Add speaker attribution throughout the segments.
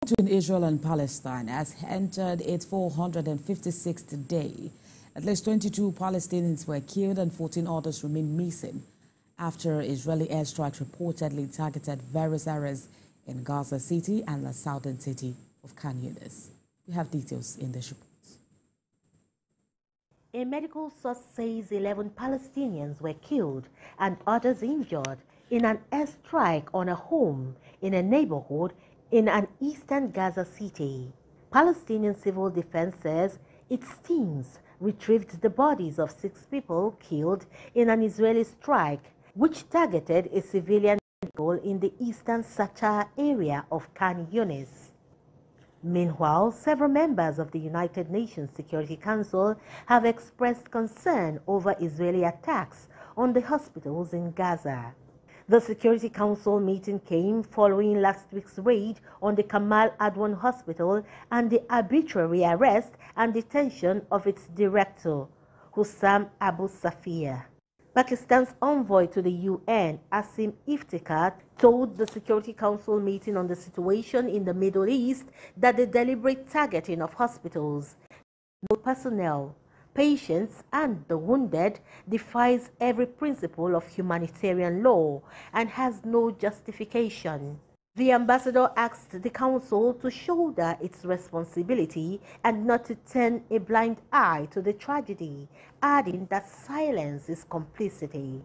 Speaker 1: Between Israel and Palestine has entered its 456th day. At least 22 Palestinians were killed and 14 others remain missing after Israeli airstrikes reportedly targeted various areas in Gaza City and the southern city of Khan Yunis. We have details in this report.
Speaker 2: A medical source says 11 Palestinians were killed and others injured in an airstrike on a home in a neighborhood in an eastern Gaza city. Palestinian civil defense says its teams retrieved the bodies of 6 people killed in an Israeli strike which targeted a civilian vehicle in the eastern Sacha area of Khan Yunis. Meanwhile, several members of the United Nations Security Council have expressed concern over Israeli attacks on the hospitals in Gaza. The Security Council meeting came following last week's raid on the Kamal Adwan Hospital and the arbitrary arrest and detention of its director, Hussam Abu Safia. Pakistan's envoy to the UN, Asim Iftikhar, told the Security Council meeting on the situation in the Middle East that the deliberate targeting of hospitals, medical personnel, patients and the wounded defies every principle of humanitarian law and has no justification. The ambassador asked the council to shoulder its responsibility and not to turn a blind eye to the tragedy, adding that silence is complicity.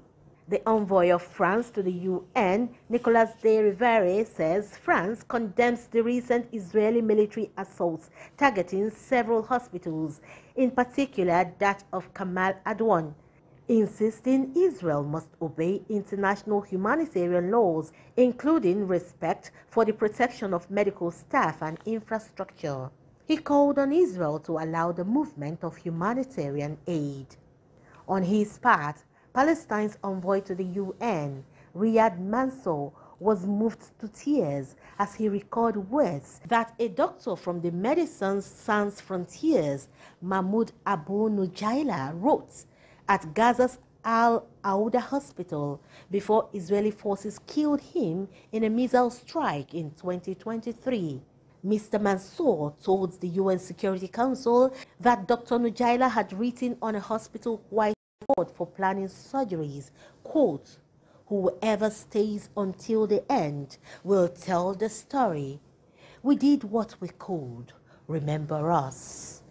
Speaker 2: The envoy of France to the UN, Nicolas de Rivere, says France condemns the recent Israeli military assaults targeting several hospitals, in particular that of Kamal Adwan, insisting Israel must obey international humanitarian laws, including respect for the protection of medical staff and infrastructure. He called on Israel to allow the movement of humanitarian aid. On his part, Palestine's envoy to the UN, Riyad Mansour, was moved to tears as he recalled words that a doctor from the Médecins Sans Frontières, Mahmoud Abu Nujaila, wrote at Gaza's Al-Auda hospital before Israeli forces killed him in a missile strike in 2023. Mr. Mansour told the UN Security Council that Dr. Nujaila had written on a hospital whiteboard for planning surgeries, quote, "Whoever stays until the end will tell the story. We did what we could. Remember us."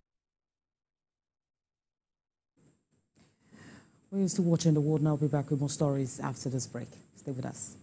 Speaker 1: We're still watching The World Now. We'll be back with more stories after this break. Stay with us.